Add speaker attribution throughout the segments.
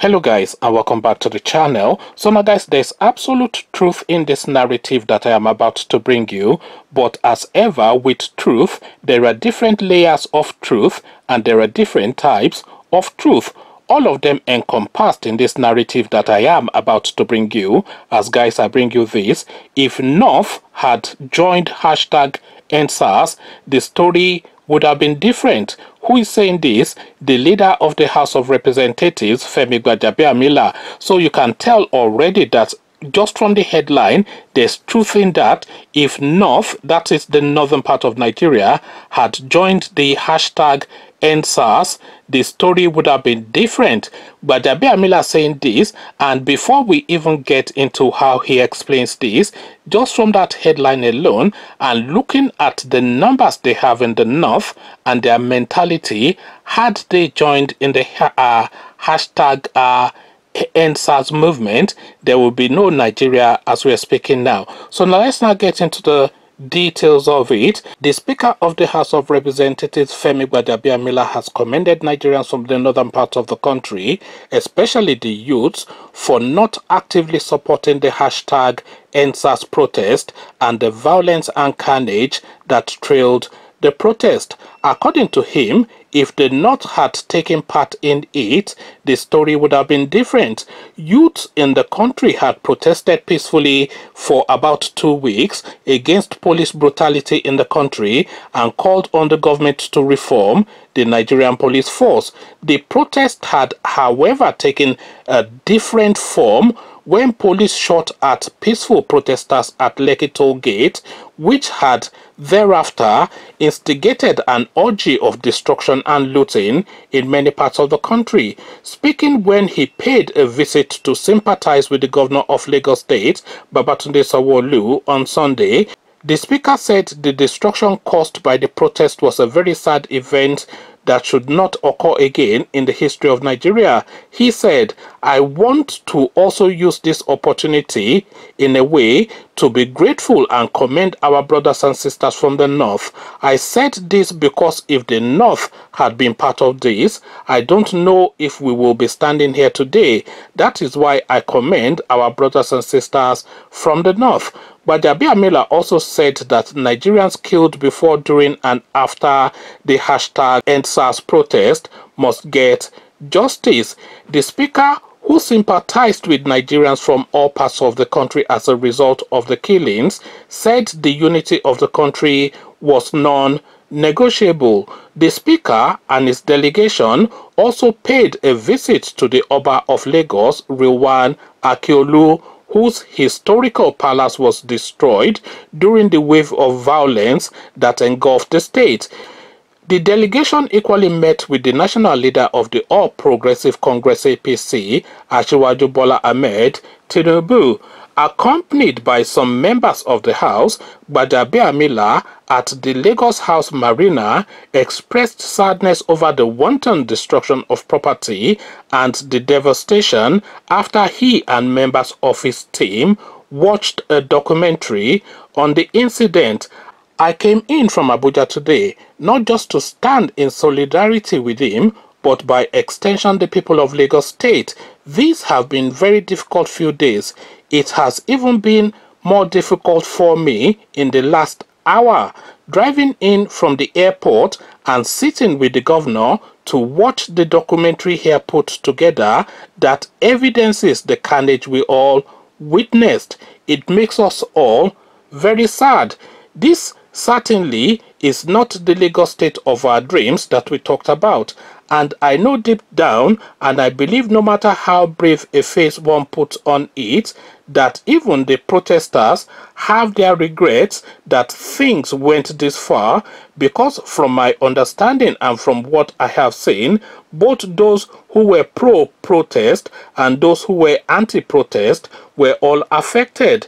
Speaker 1: Hello guys, and welcome back to the channel. So now guys, there's absolute truth in this narrative that I am about to bring you, but as ever with truth, there are different layers of truth and there are different types of truth, all of them encompassed in this narrative that I am about to bring you. As guys, I bring you this: if North had joined hashtag #EndSARS, the story would have been different. Who is saying this? The leader of the House of Representatives, Femi Gbajabiamila. So you can tell already that just from the headline, there's truth in that. If North, that is the northern part of Nigeria, had joined the hashtag #EndSARS, the story would have been different. But Gbajabiamila saying this, and before we even get into how he explains this, just from that headline alone and looking at the numbers they have in the North and their mentality, had they joined in the hashtag #EndSARS movement, there will be no Nigeria as we are speaking now. So now let's now get into the details of it. The Speaker of the House of Representatives, Femi Gbajabiamila, has commended Nigerians from the northern part of the country, especially the youths, for not actively supporting the hashtag #EndSARS protest and the violence and carnage that trailed the protest. According to him, if the North had taken part in it, the story would have been different. Youths in the country had protested peacefully for about 2 weeks against police brutality in the country and called on the government to reform the Nigerian police force. The protest had, however, taken a different form when police shot at peaceful protesters at Lekki Toll Gate, which had thereafter instigated an orgy of destruction and looting in many parts of the country. Speaking when he paid a visit to sympathize with the governor of Lagos State, Babatunde Sanwo-Olu, on Sunday, the speaker said the destruction caused by the protest was a very sad event that should not occur again in the history of Nigeria. He said, "I want to also use this opportunity in a way to be grateful and commend our brothers and sisters from the North. I said this because if the North had been part of this, I don't know if we will be standing here today. That is why I commend our brothers and sisters from the North." Gbajabiamila also said that Nigerians killed before, during and after the hashtag #EndSARS protest must get justice. The speaker, who sympathized with Nigerians from all parts of the country as a result of the killings, said the unity of the country was non-negotiable. The speaker and his delegation also paid a visit to the Oba of Lagos, Rilwan Akiolu, whose historical palace was destroyed during the wave of violence that engulfed the state. The delegation equally met with the national leader of the All Progressive Congress APC, Asiwaju Bola Ahmed Tinubu. Accompanied by some members of the House, Gbajabiamila at the Lagos House Marina expressed sadness over the wanton destruction of property and the devastation after he and members of his team watched a documentary on the incident. "I came in from Abuja today, not just to stand in solidarity with him, but by extension the people of Lagos State. These have been very difficult few days. It has even been more difficult for me in the last hour, driving in from the airport and sitting with the governor to watch the documentary here put together that evidences the carnage we all witnessed. It makes us all very sad. This certainly is not the Lagos State of our dreams that we talked about. And I know deep down, and I believe no matter how brave a face one puts on it, that even the protesters have their regrets that things went this far, because from my understanding and from what I have seen, both those who were pro-protest and those who were anti-protest were all affected.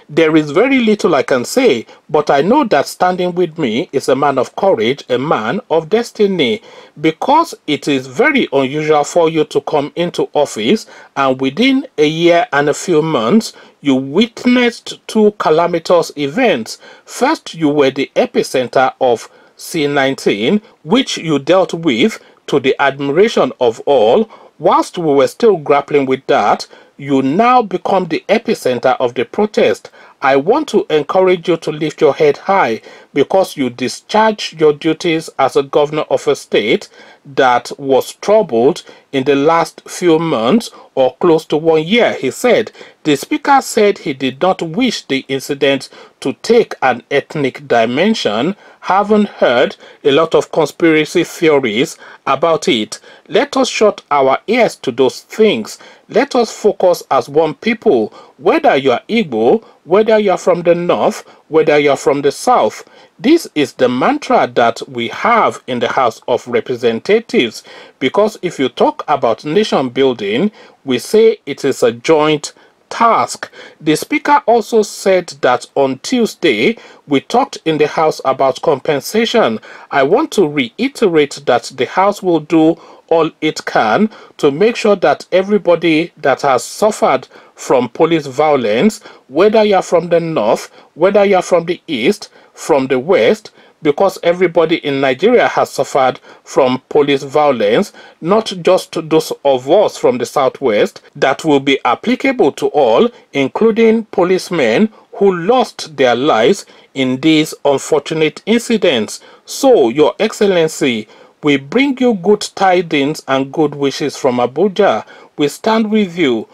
Speaker 1: There is very little I can say, but I know that standing with me is a man of courage, a man of destiny, because it is very unusual for you to come into office and within a year and a few months you witnessed two calamitous events. First, you were the epicenter of C-19, which you dealt with to the admiration of all, Whilst we were still grappling with that, you now become the epicenter of the protest. I want to encourage you to lift your head high because you discharge your duties as a governor of a state that was troubled in the last few months or close to 1 year, he said. The speaker said he did not wish the incident to take an ethnic dimension. Haven't heard a lot of conspiracy theories about it. Let us shut our ears to those things. Let us focus as one people, whether you are Igbo, whether you are from the north, whether you are from the south. This is the mantra that we have in the House of Representatives, because if you talk about nation building, we say it is a joint task. The speaker also said that on Tuesday we talked in the House about compensation. I want to reiterate that the House will do all it can to make sure that everybody that has suffered from police violence, whether you're from the north, whether you're from the east, from the west, because everybody in Nigeria has suffered from police violence, not just those of us from the southwest, that will be applicable to all, including policemen who lost their lives in these unfortunate incidents. So, Your Excellency, we bring you good tidings and good wishes from Abuja. We stand with you.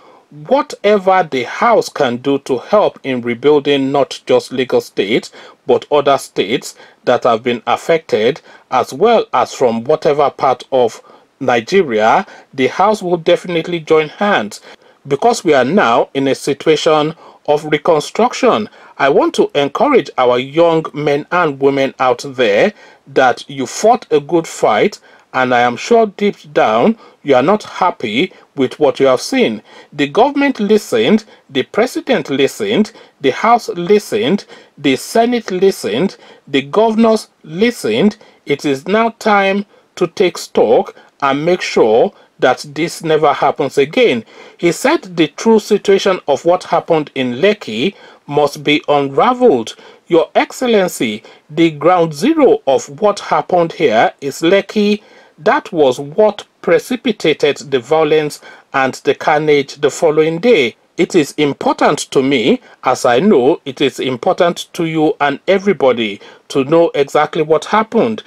Speaker 1: Whatever the House can do to help in rebuilding not just Lagos State, but other states that have been affected, as well as from whatever part of Nigeria, the House will definitely join hands, because we are now in a situation of reconstruction. I want to encourage our young men and women out there that you fought a good fight, and I am sure deep down you are not happy with what you have seen. The government listened, the president listened, the House listened, the Senate listened, the governors listened. It is now time to take stock and make sure that this never happens again. He said the true situation of what happened in Lekki must be unraveled. Your Excellency, the ground zero of what happened here is Lekki. That was what precipitated the violence and the carnage the following day. It is important to me, as I know it is important to you and everybody, to know exactly what happened.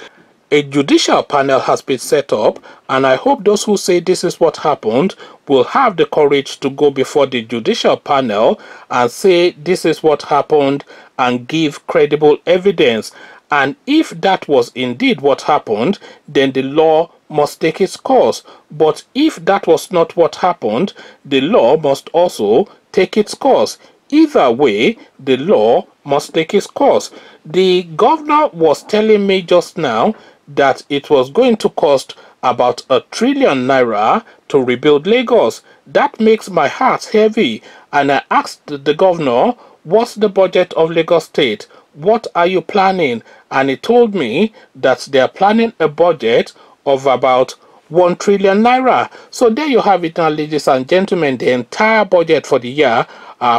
Speaker 1: A judicial panel has been set up, and I hope those who say this is what happened will have the courage to go before the judicial panel and say this is what happened and give credible evidence. And if that was indeed what happened, then the law must take its course. But if that was not what happened, the law must also take its course. Either way, the law must take its course. The governor was telling me just now that it was going to cost about ₦1 trillion to rebuild Lagos. That makes my heart heavy, and I asked the governor, what's the budget of Lagos State? What are you planning? And he told me that they are planning a budget of about ₦1 trillion. So there you have it now, ladies and gentlemen. The entire budget for the year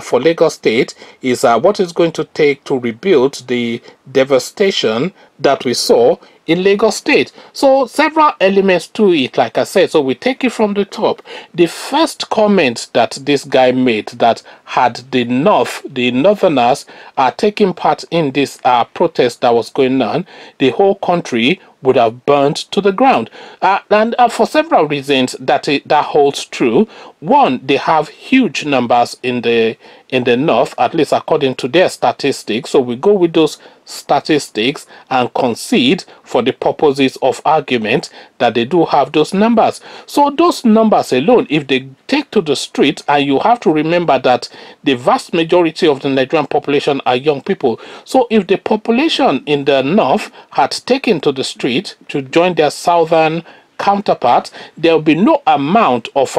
Speaker 1: for Lagos State is what it's going to take to rebuild the devastation that we saw in Lagos State. So several elements to it, like I said. So we take it from the top. The first comment that this guy made, that had the northerners are taking part in this protest that was going on, the whole country would have burnt to the ground. And for several reasons that holds true. One, they have huge numbers in the north, at least according to their statistics. So we go with those statistics and concede for the purposes of argument that they do have those numbers. So those numbers alone, if they take to the street, and you have to remember that the vast majority of the Nigerian population are young people. So if the population in the north had taken to the street to join their southern counterparts, there will be no amount of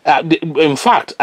Speaker 1: in fact,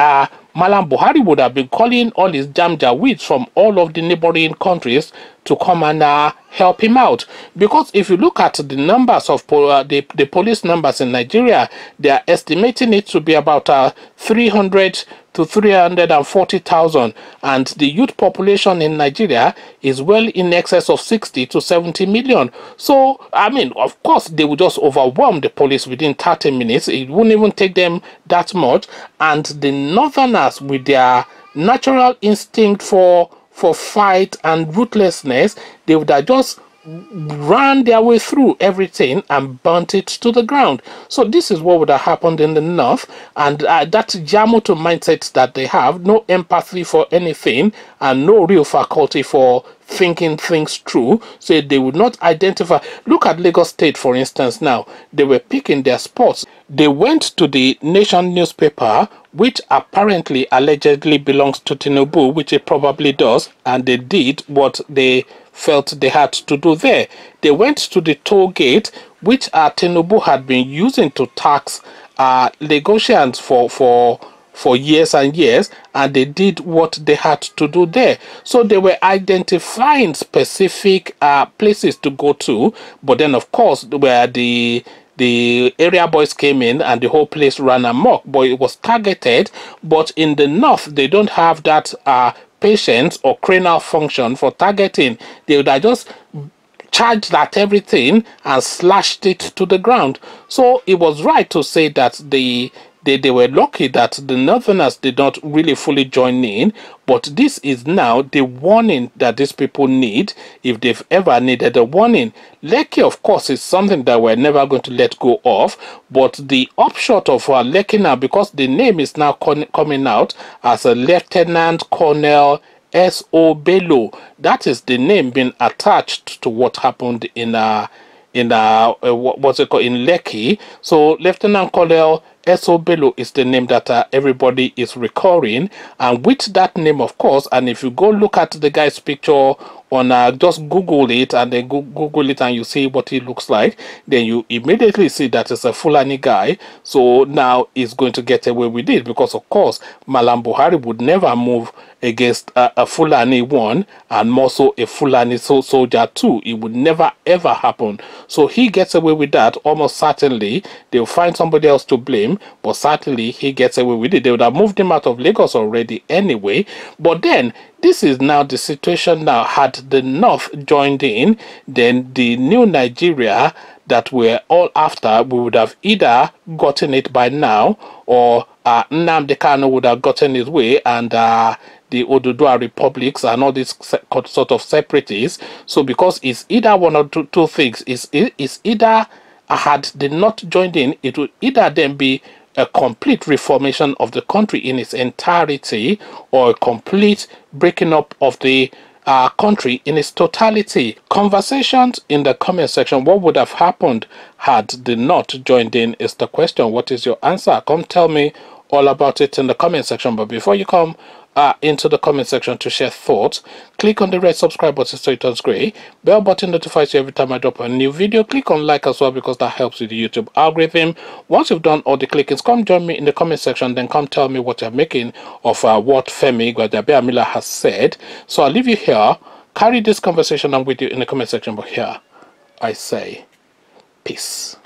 Speaker 1: Malam Buhari would have been calling all his Jamjaweeds from all of the neighboring countries to come and help him out. Because if you look at the numbers of the police numbers in Nigeria, they are estimating it to be about 300 to 340,000, and the youth population in Nigeria is well in excess of 60 to 70 million. So, I mean, of course, they would just overwhelm the police within 30 minutes. It wouldn't even take them that much. And the Northerners, with their natural instinct for fight and ruthlessness, they would have just ran their way through everything and burnt it to the ground. So this is what would have happened in the north, and that Yamoto mindset that they have, no empathy for anything and no real faculty for thinking things through, so they would not identify. Look at Lagos State, for instance. Now they were picking their spots. They went to the Nation newspaper, which apparently allegedly belongs to Tinubu, which it probably does, and they did what they felt they had to do there. They went to the toll gate, which Tinubu had been using to tax Lagosians for years and years, and they did what they had to do there. So they were identifying specific places to go to, but then of course where the area boys came in and the whole place ran amok. But it was targeted. But in the north, they don't have that patience or cranial function for targeting. They would have just charged at everything and slashed it to the ground. So it was right to say that they were lucky that the Northerners did not really fully join in, but this is now the warning that these people need, if they've ever needed a warning. Lekki, of course, is something that we're never going to let go of, but the upshot of Lekki now, because the name is now coming out as a Lieutenant Colonel S.O. Bello, that is the name being attached to what happened in what's it called, in Lekki. So Lieutenant Colonel S.O. Bello is the name that everybody is recalling, and with that name, of course, and if you go look at the guy's picture on just Google it, and then Google it and you see what he looks like, then you immediately see that it's a Fulani guy. So now he's going to get away with it, because of course Malam Buhari would never move against a Fulani one, and more so a Fulani soldier too. It would never ever happen. So he gets away with that almost certainly. They'll find somebody else to blame, but certainly he gets away with it. They would have moved him out of Lagos already anyway. But then this is now the situation now. Had the North joined in, then the new Nigeria that we're all after, we would have either gotten it by now, or Nnamdi Kanu would have gotten his way, and the Oduduwa republics and all these sort of separatists. So because it's either one or two things, it's either had they not joined in, it would either then be a complete reformation of the country in its entirety, or a complete breaking up of the country in its totality. Conversations in the comment section. What would have happened had they not joined in is the question. What is your answer? Come tell me all about it in the comment section. But before you come into the comment section to share thoughts, click on the red subscribe button so it turns gray. Bell button notifies you every time I drop a new video. Click on like as well, because that helps with the YouTube algorithm. Once you've done all the clickings, come join me in the comment section, then come tell me what you're making of what Femi Gbajabiamila has said. So I'll leave you here. Carry this conversation on with you in the comment section, but here I say peace.